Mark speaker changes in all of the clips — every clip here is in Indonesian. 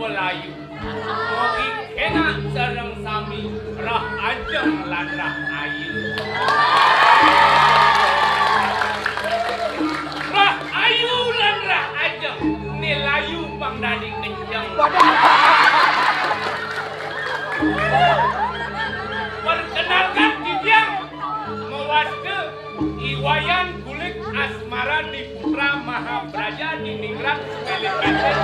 Speaker 1: Melayu. Mogi kena sareng sami rah ajeng lan rah ayu. Rah ayu lan rah ajeng nilayu pangdadi kenceng. Perkenalkan Didiang Mewasde Iwayan Kulit Asmara di Putra Mahapraja di Ningrat Melikaten.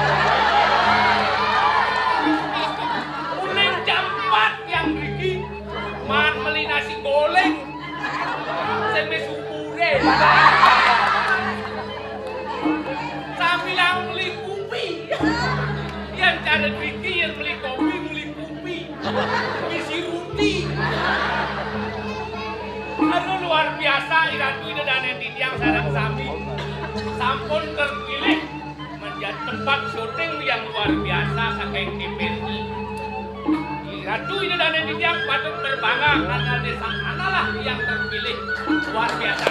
Speaker 1: Kuning jampat yang riki man meli nasi goreng seme supure. Sambilang beli kopi. Yang cara riki yang beli kopi beli kopi. Isi ruti. Aduh luar biasa Iratu Ida dan Didiang sareng sami sampun terpilih menjadi tempat syuting yang luar biasa saking TVRI. Iratu Ida dan Didiang patut berbangga karena desa analah yang terpilih luar biasa.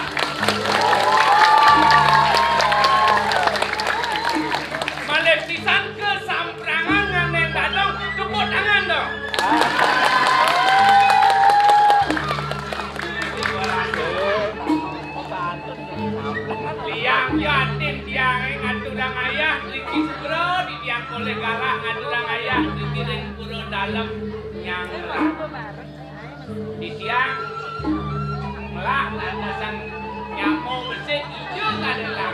Speaker 1: Malesisan ke samprangan nganen dadong tepuk tangan dong. Tiang yatim tiang ngaturang ayah riki bro di tiang koleh galah ngaturang ayah riki ring puro dalam yang di tiang melah landasan nyamuk bersih hijau adalah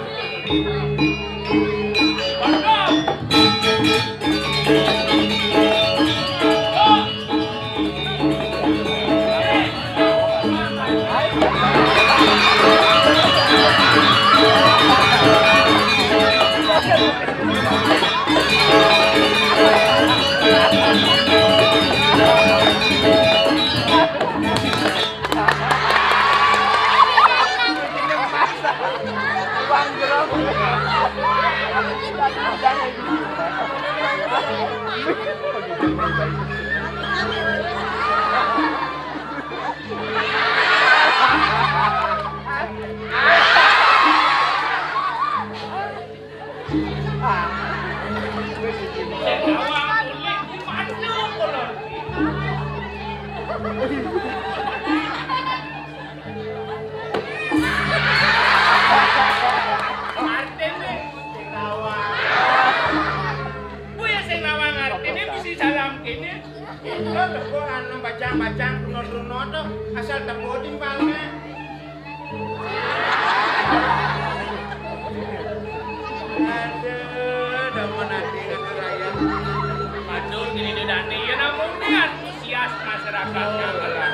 Speaker 1: Bandung.
Speaker 2: Bacang runut-runut tuh asal terboding palnya. Aduh, demen hati kata raya.
Speaker 1: Aduh, gini dani ya namun dia antusias masyarakatnya malah.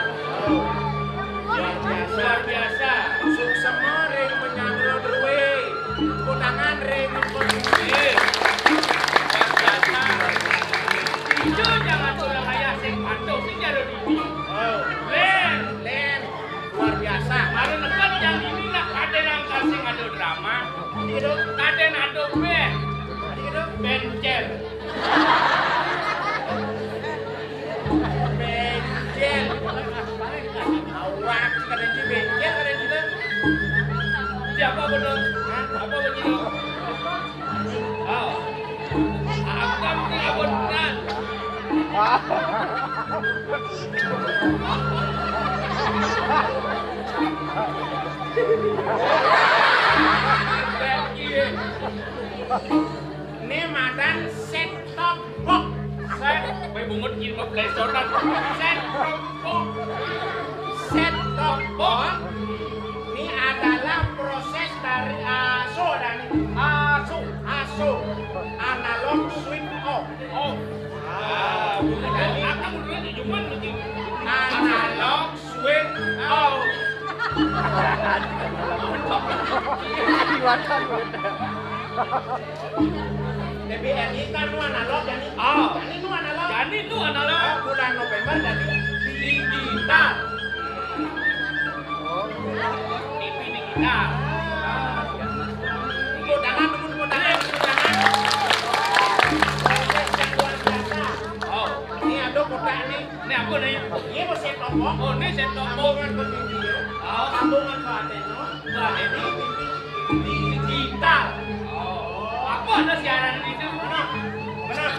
Speaker 1: Luar biasa.
Speaker 2: Suksema ring menyandro derwe. Kutangan ring memperluwe.
Speaker 1: Luar biasa. Itu jangan sudah ayah sing patuh sing jaro di. Len.
Speaker 2: Luar biasa.
Speaker 1: Baru nekat yang ini nak kaden angkat sing ada drama.
Speaker 2: Itu
Speaker 1: Kaden ada
Speaker 2: itu
Speaker 1: bencel.
Speaker 2: benjel. Awak kadang si benjel kadang si
Speaker 1: Siapa betul? Apa begitu? Oh. Agam tidak benar.
Speaker 2: Ini madan set top box.
Speaker 1: Saya bungut ilmu plesotan.
Speaker 2: Set top box. Ini adalah proses dari ASO dan ASO analog switch off.
Speaker 1: Oh. Akan udah cuman begini.
Speaker 2: Analog switch off. Tapi ini kan nu analog jadi.
Speaker 1: Oh.
Speaker 2: Jadi nu analog.
Speaker 1: Jadi itu adalah
Speaker 2: Bulan November jadi digital.
Speaker 1: TV digital.
Speaker 2: Kudangan. Yang luar biasa.
Speaker 1: Oh.
Speaker 2: Ini ada kotak nih.
Speaker 1: Ini apa nih?
Speaker 2: Ini mau set top box.
Speaker 1: Oh, ini set top box.
Speaker 2: Sambungan ke video.
Speaker 1: Oh.
Speaker 2: Sambungan ke antena. Nah ini digital.
Speaker 1: Oh. Apa ada siaran itu?
Speaker 2: Benar.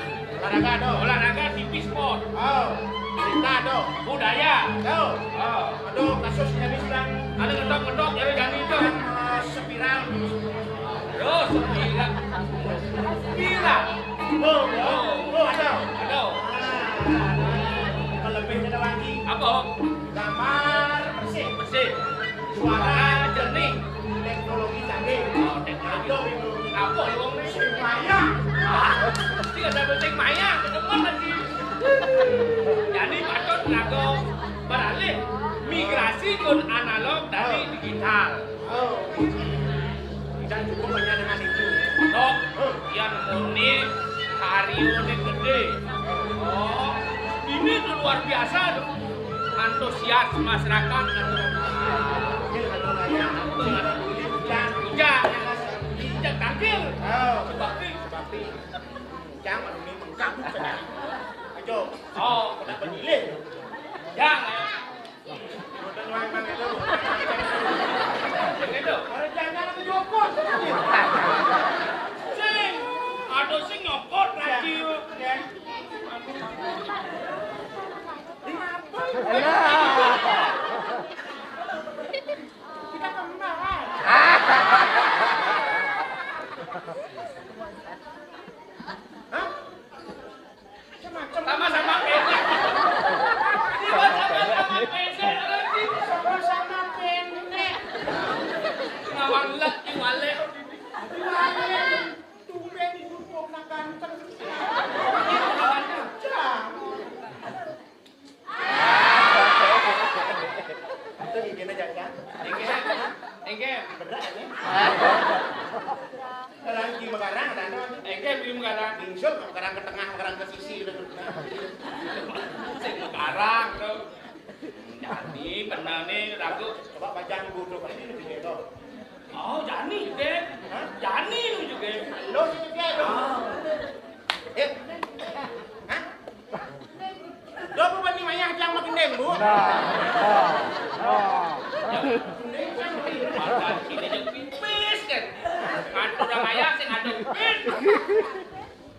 Speaker 2: Olahraga do.
Speaker 1: Olahraga TV sport.
Speaker 2: Oh. Cerita do.
Speaker 1: Budaya.
Speaker 2: Do.
Speaker 1: Oh.
Speaker 2: Aduh, kasus jadi sedang
Speaker 1: Ada ngetok-ngetok ya jangan itu.
Speaker 2: spiral.
Speaker 1: Terus gila. Gila.
Speaker 2: Oh, ada.
Speaker 1: Aduh.
Speaker 2: Lebih ada lagi.
Speaker 1: Apa?
Speaker 2: Gambar bersih.
Speaker 1: Bersih.
Speaker 2: Suara
Speaker 1: jernih.
Speaker 2: Teknologi canggih.
Speaker 1: Oh, teknologi. Apa lu wong ini?
Speaker 2: Maya.
Speaker 1: Sing ada penting maya, kedepan lagi. Jadi patut lagu beralih migrasi ke analog dari digital.
Speaker 2: Oh. Dan cukup hanya dengan itu.
Speaker 1: Dok, yang murni karyone gede. Oh, ini tuh luar biasa tuh. Antusias masyarakat Ujang tampil. Sebabnya
Speaker 2: Ujang ini mengganggu saja. Ayo.
Speaker 1: Oh,
Speaker 2: Udah penilai.
Speaker 1: Yang
Speaker 2: Udah memang itu.
Speaker 1: yang itu.
Speaker 2: Orang jangan aku jokot.
Speaker 1: Sing, aduh sing nyokot lagi.
Speaker 2: Kita kemana?
Speaker 1: Sama-sama pendek. Sama-sama pendek lagi.
Speaker 2: Sama-sama pendek.
Speaker 1: Ngawalek, ngawalek.
Speaker 2: Tumben duduk nak ganteng. Itu gini aja kan?
Speaker 1: Engke,
Speaker 2: Berat aja. Lagi megarang ada.
Speaker 1: engke belum garang.
Speaker 2: Ningsul megarang ke tengah, megarang ke sisi.
Speaker 1: Sing garang tuh. Jadi benar nih lagu.
Speaker 2: Coba pajang bodoh ini lebih beda.
Speaker 1: Oh, Jani juga. Jani lu juga.
Speaker 2: Lo sih dia lo. Hah? Lo apa nih mayang jang makin dembu?
Speaker 1: Mata kini jeung pipis kan. Kantor orang ayah sing adu pipis.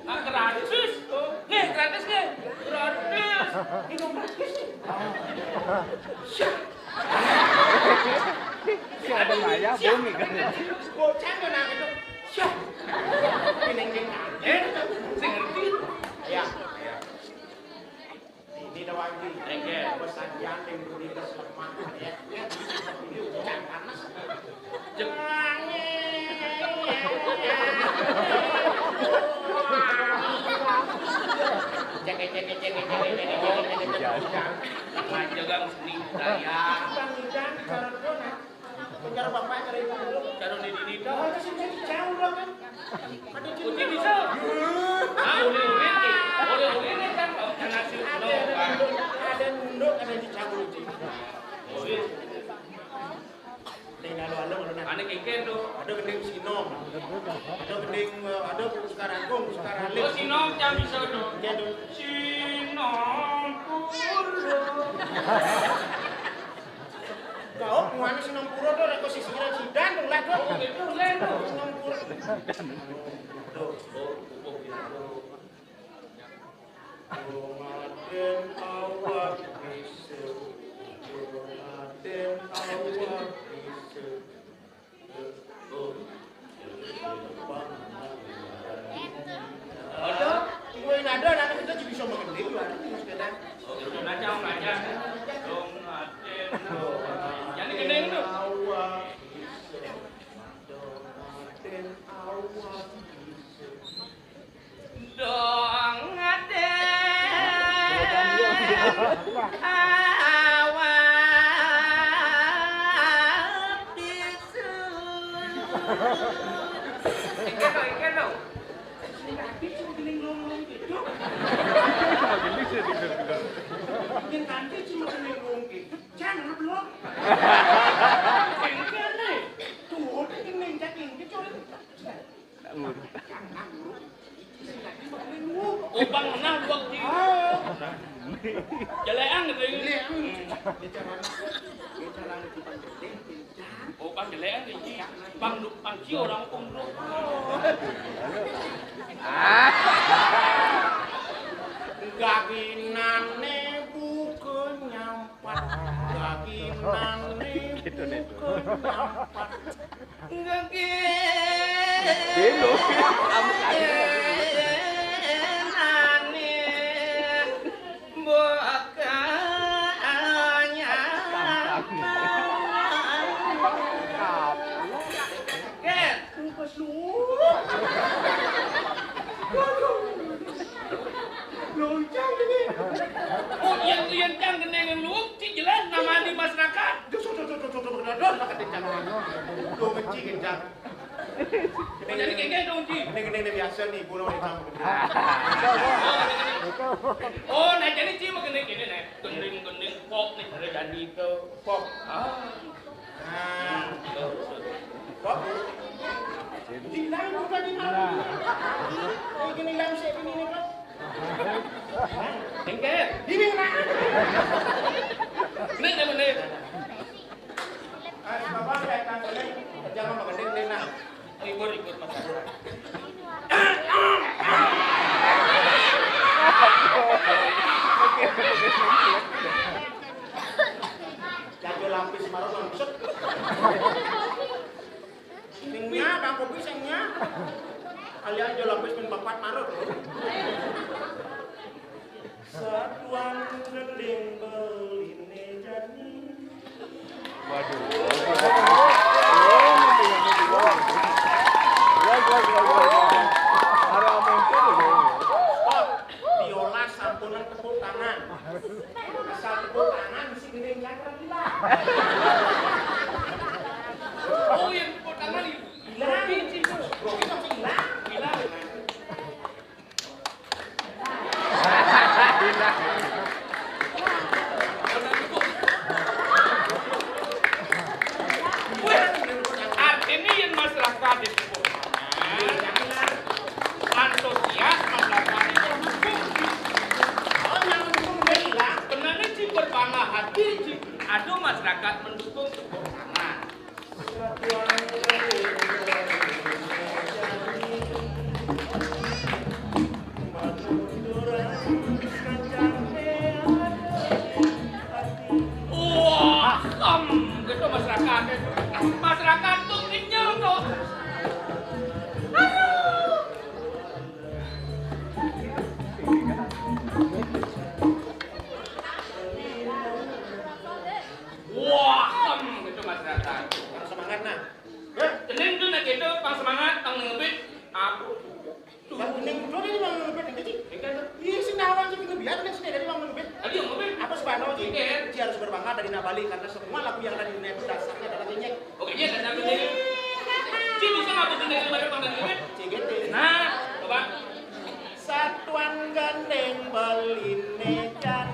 Speaker 1: Ah gratis. Nih, gratis nih. Gratis.
Speaker 2: Minum gratis.
Speaker 3: Si ada Maya bumi kan.
Speaker 2: Bocah tuh nak itu. Syah. Pineng-pineng aja.
Speaker 1: Sing ngerti.
Speaker 2: Ya. Ini dah lagi.
Speaker 1: Engke.
Speaker 2: Pesajian yang beritas lemah ya. Ini hujan panas.
Speaker 1: Jeng. Majagang seni budaya.
Speaker 2: Bang Idan, cara bapak cara ibu dulu.
Speaker 1: Cara di
Speaker 2: Oh, itu sih jauh loh kan. Ada
Speaker 1: Uji bisa. Ah, oleh-oleh kan karena si
Speaker 2: ada nunduk, ada di cabul uji.
Speaker 1: Oleh.
Speaker 2: Nih lalu mana?
Speaker 1: Ane kengken tuh.
Speaker 2: Ada gending sinom, ada gending, ada sekaranggung, sekarang
Speaker 1: Oh, Sinom jam bisa tuh.
Speaker 2: Jadi
Speaker 1: Sinom puro.
Speaker 2: kau mana sinom puro tuh, reko sisiran sidan tuh lah tuh.
Speaker 1: Itu lain tuh.
Speaker 2: Sinom puro. Tuh, Ramadan awak isu, Ramadan awak isu. Ada, gue ada, nanti kita juga bisa mengending lah, mas kita.
Speaker 1: Udah nacang aja. Dong aden. Jadi gendeng tuh.
Speaker 2: Awak isu, Ramadan awak isu.
Speaker 1: Dong aden. Awak disu. Ikan dong.
Speaker 2: Tapi cuma geling ngomong gitu. Yang nanti cuma geling ngomong gitu. Jangan belum. Enggak nih. Tuh, geling cacing gitu. Jangan dulu.
Speaker 1: Oh, bang menang buat di. Jaleang gitu. Oh, bang jaleang ini. Bang cio orang umroh.
Speaker 3: Dino.
Speaker 2: Luncang ini.
Speaker 1: Oh, yang gede lu, jelas nama di masyarakat.
Speaker 2: Lu kecil kencang.
Speaker 1: Jadi kayak dong, Ci.
Speaker 2: Gede-gede biasa nih, gue mau dicampur.
Speaker 1: Oh, nah jadi Ci mah gede-gede nih. Gending pop nih, ada jadi ke pop.
Speaker 2: Nah, kok? Hilang bukan di mana? Ini gini hilang sih ini kok.
Speaker 1: Engket.
Speaker 2: Ini mana?
Speaker 1: Ini ada menit.
Speaker 2: Bapak kayak kan jangan makan dendeng nah.
Speaker 1: Ikut masyarakat.
Speaker 2: Jago lapis marah langsung. Singnya, bang kopi singnya. Kalian jual lapis pun bapak marah. Satuan gending beline jadi.
Speaker 3: Waduh.
Speaker 2: Biola sampunan tepuk tangan. Asal tepuk tangan si gending jangan gila.
Speaker 1: Oh, yang tepuk tangan itu.
Speaker 2: Hilang. Rogi masih hilang.
Speaker 1: Hilang. Artinya yang masyarakat di tepuk tangan. Antusias masyarakat itu mendukung.
Speaker 2: Oh, yang mendukung dia hilang.
Speaker 1: Benarnya Ci berbangga hati Ci. Aduh masyarakat mendukung tepuk tangan.
Speaker 2: Satuan gending
Speaker 1: Wah, gitu masyarakat. Masyarakat tuh tinggal tuh. Wah, gitu masyarakat.
Speaker 2: semangat nah.
Speaker 1: Tening tuh nak gitu, pang semangat, pang ngebit. Aku.
Speaker 2: Bang gending lu ini bang ngebet ini sih.
Speaker 1: Ikan tuh.
Speaker 2: Iya sih nawan sih ngebet dan sini dari bang ngebet.
Speaker 1: Tadi yang ngebit.
Speaker 2: Apa sebano sih?
Speaker 1: Iya.
Speaker 2: Ci harus berbangga dari Nabali karena semua lagu yang ada di dunia itu dasarnya adalah nyenyek.
Speaker 1: Oke, iya dan aku jadi. Ci bisa nggak betul dari mana pang ngebit?
Speaker 2: CGT.
Speaker 1: Nah, coba.
Speaker 2: Satuan gandeng beline jan.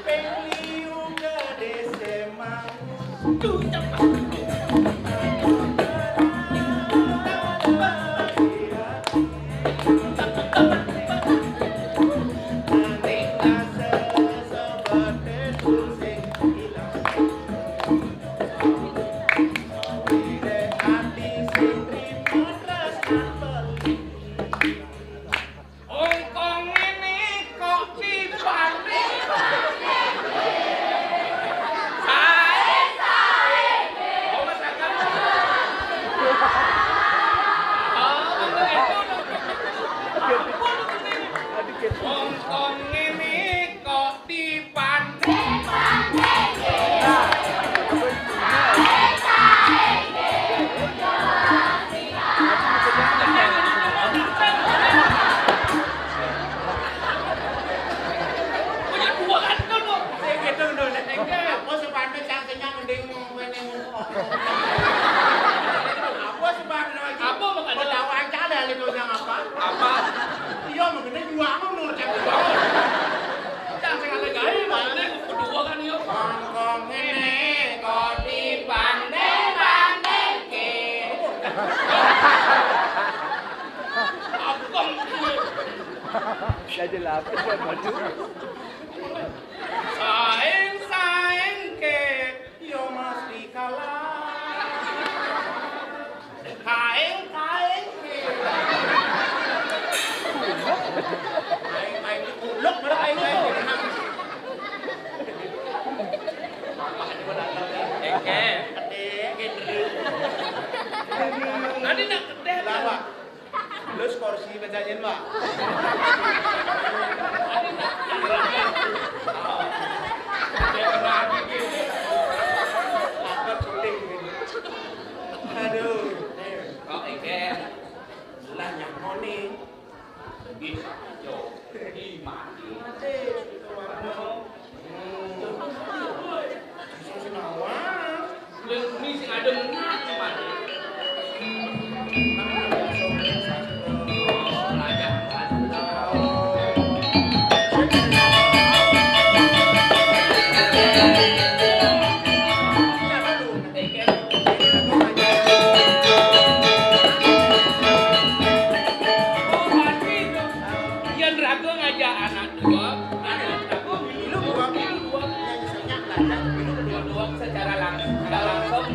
Speaker 2: Peliu gede semang.
Speaker 1: Ongkong ini kok dibalik. Oh, masyarakat. Ongkong ini kok dibalik.
Speaker 2: Apa sebabnya cangkengnya mending meneng. Apa sebabnya lagi?
Speaker 1: Apa makanya?
Speaker 2: Kau tahu aja ada itu yang apa?
Speaker 1: Apa?
Speaker 2: Iya, mungkin juga apa menurut cangkeng.
Speaker 1: Cangkeng ada gaya, mana kedua kan yuk.
Speaker 2: Hongkong
Speaker 1: Ini kok dibanding-bandingke. Abang gue.
Speaker 3: Jadi lapis kan madu.
Speaker 1: Saeng ke
Speaker 2: Yo mesti kalah.
Speaker 1: kaeng ke
Speaker 2: Aing kuluk mana aing.
Speaker 1: Eke
Speaker 2: Gede.
Speaker 1: nanti nak kedeh
Speaker 2: Lah, Pak. Lu kursi bacain, Pak. Angkat syuting gini. Aduh.
Speaker 1: kok Eke
Speaker 2: Lah nyamoni.
Speaker 1: bisa yo di mati
Speaker 2: Mati itu warna. Senawa.
Speaker 1: ini sing ada mati mati secara langsung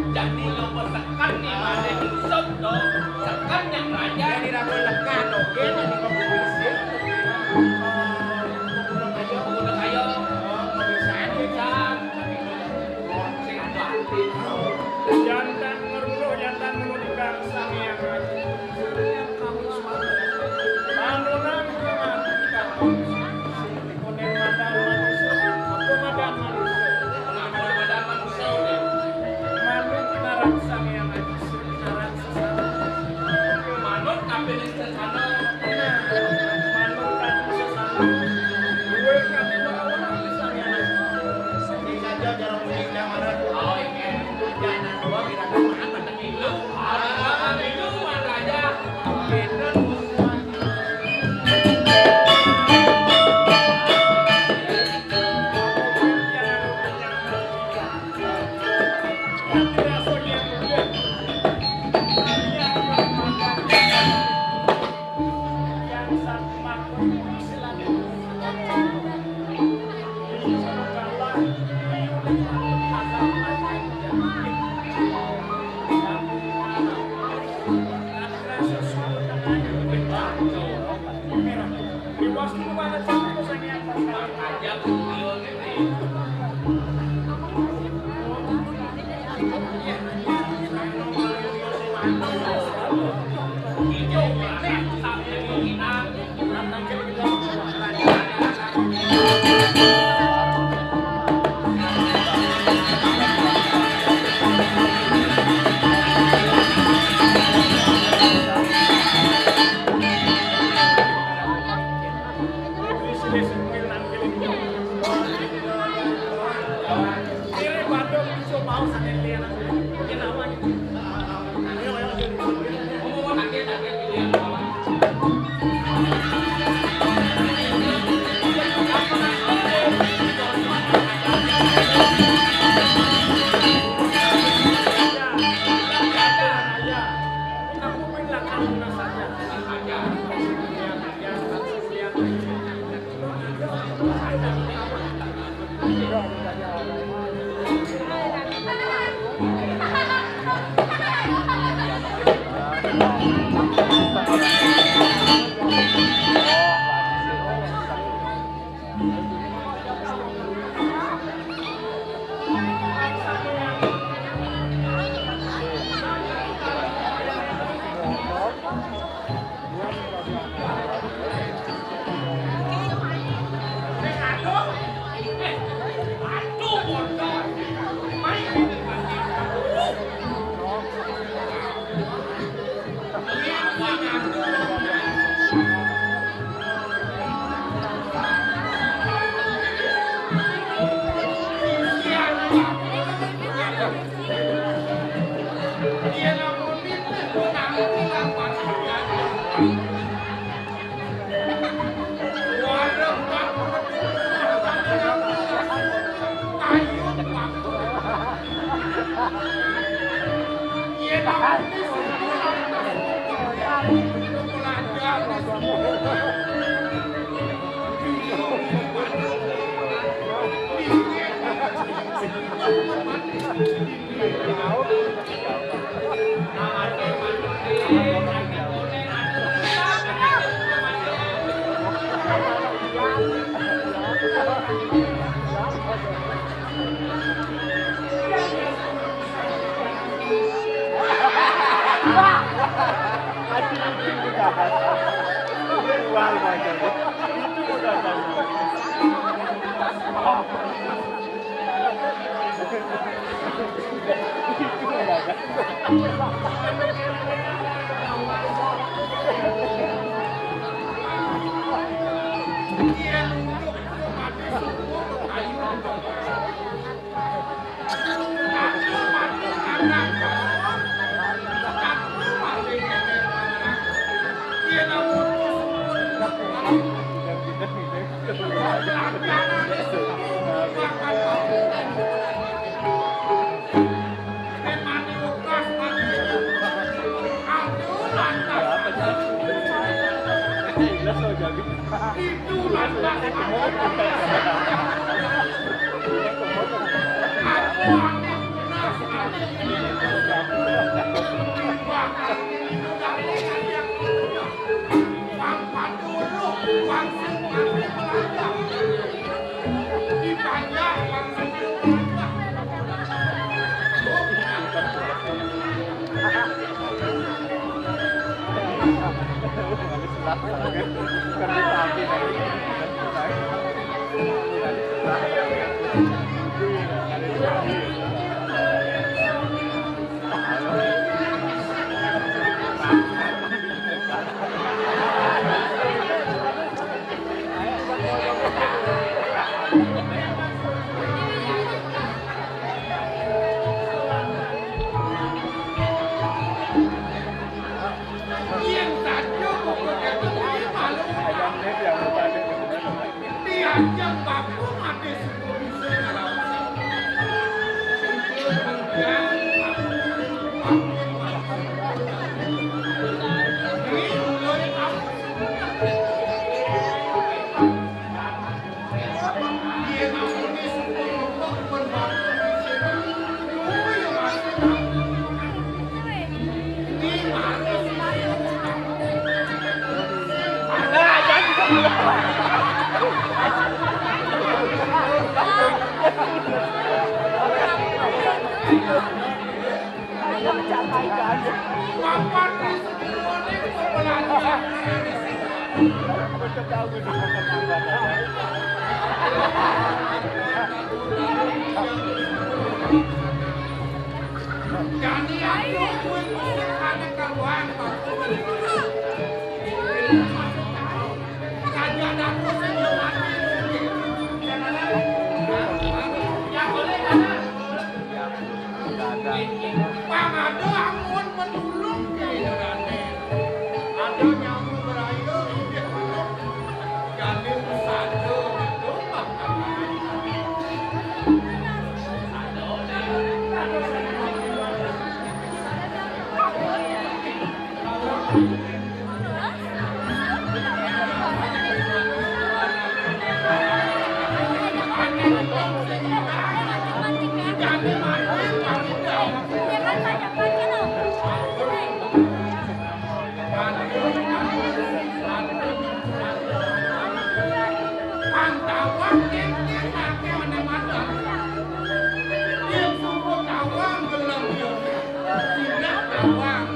Speaker 1: Jadi lo tekan nih mana insop lo tekan yang raja
Speaker 2: Jadi ragu lekat oke jadi kompetisi.
Speaker 1: udah kayo
Speaker 2: Pemeriksaan
Speaker 1: bisa sing hati
Speaker 2: jantan ngeruh jantan mengudikan sang yang rajin. Bangunan kemandikan. Konen madan manusia. Apa madan manusia?
Speaker 1: pengakuan pada manusia udah
Speaker 2: Manut naran sang yang rajin. Naran sesama.
Speaker 1: manut kapelin sesana
Speaker 2: Manut kan sesama. Gue kan Tawang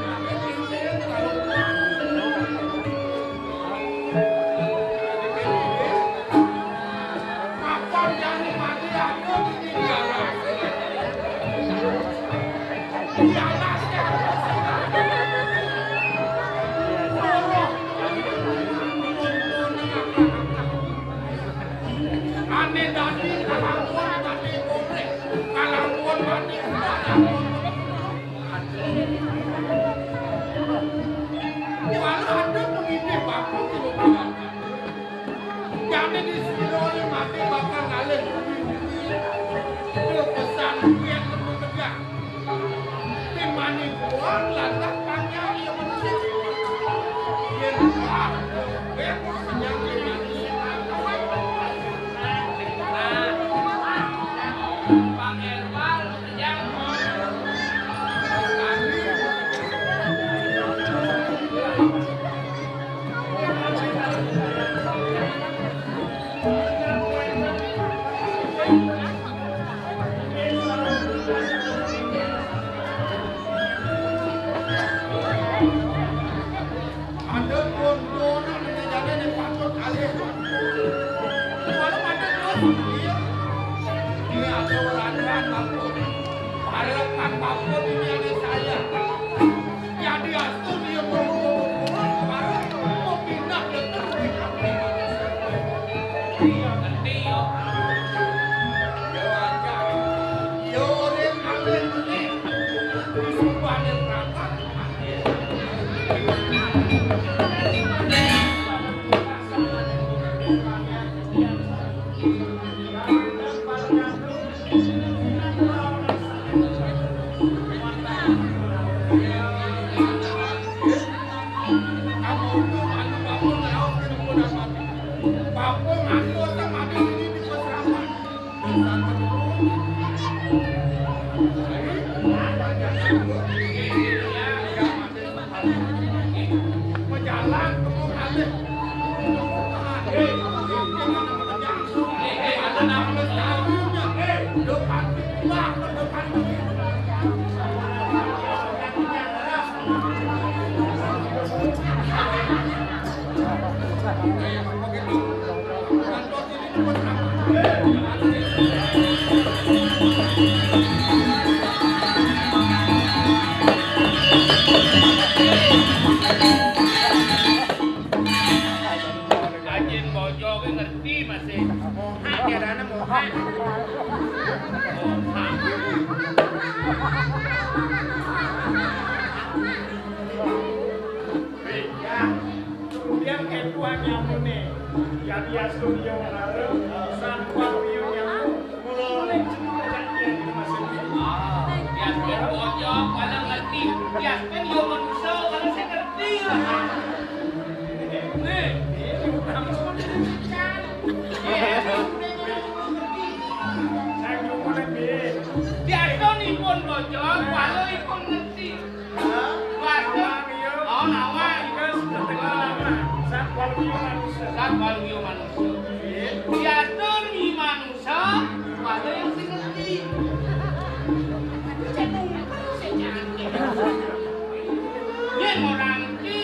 Speaker 2: Kalian studio lalu sampai yang mulai juga yang masuk.
Speaker 1: Bias kan bojok, kadang ngerti. Bias kan yo manusia, kadang saya ngerti lah. Nih,
Speaker 2: Saya cuma lebih.
Speaker 1: bias kan ipun bojok, kalau ipun ngerti. Oh, nama Sakwal yo manusia. Bias kan ni manusia, kalau yang saya ngerti. Yen orang ki,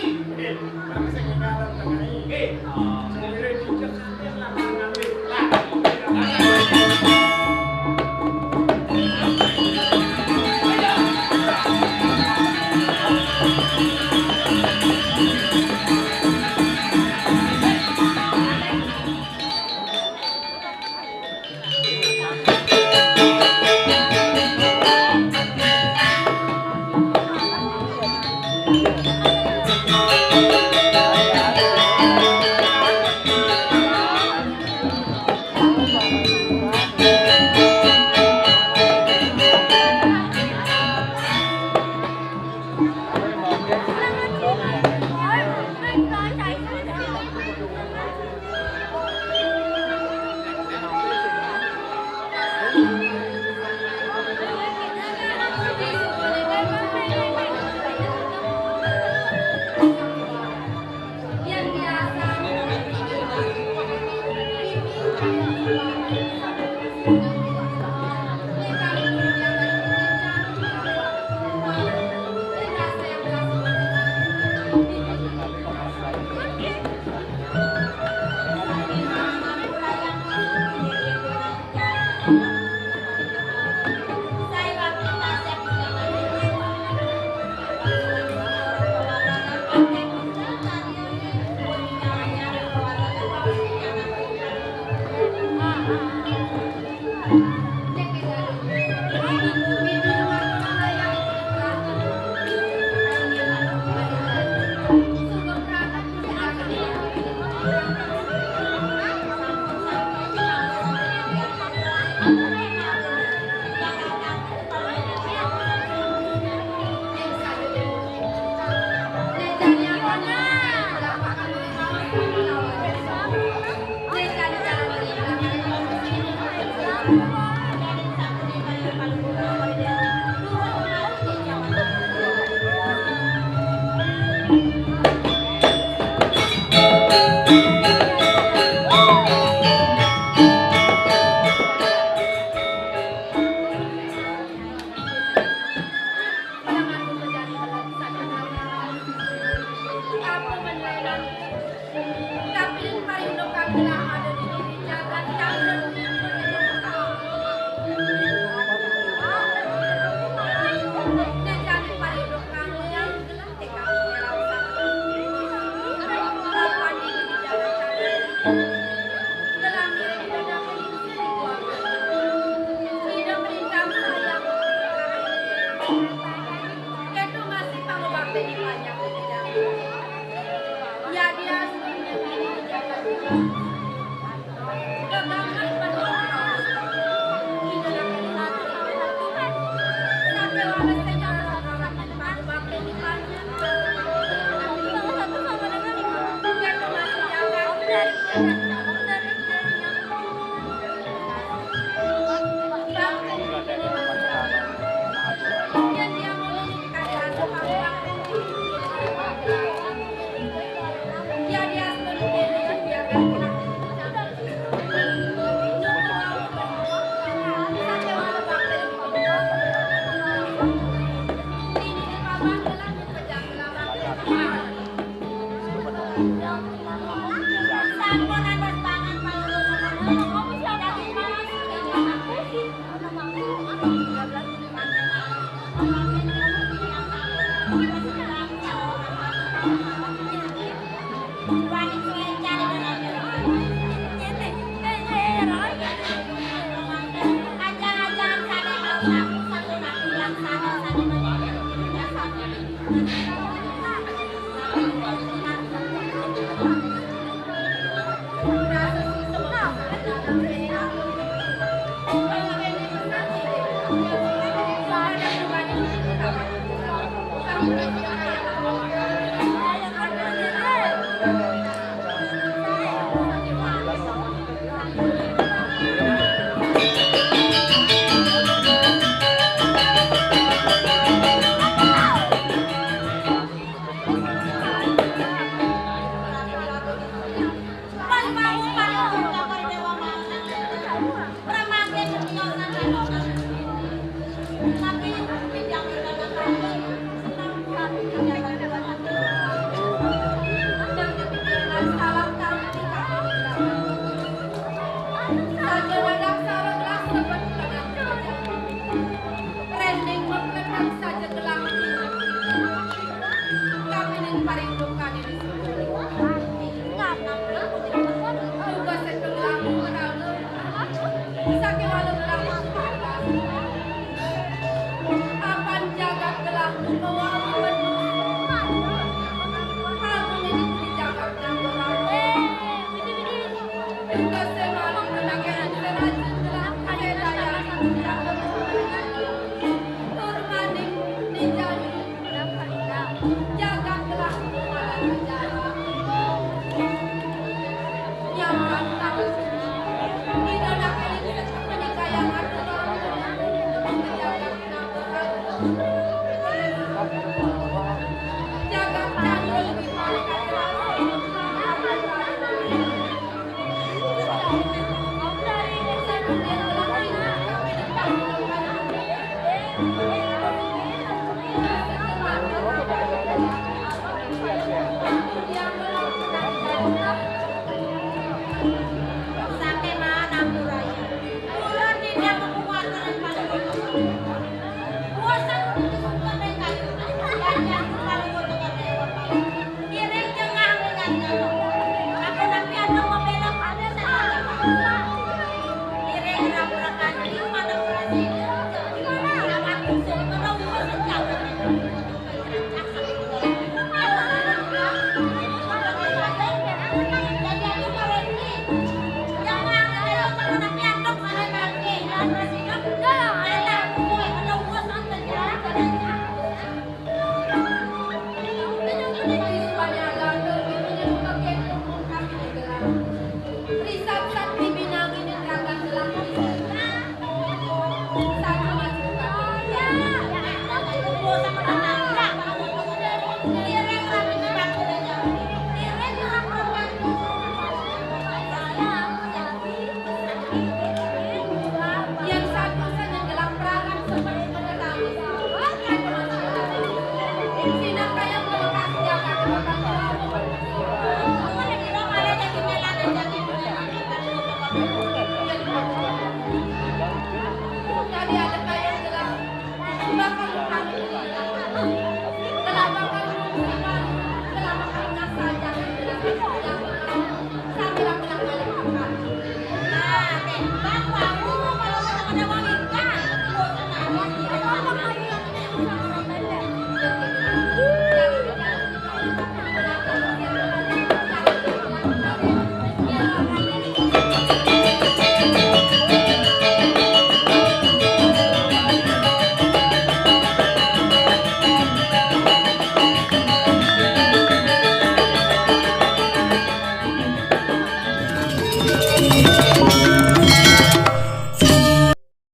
Speaker 4: Jangan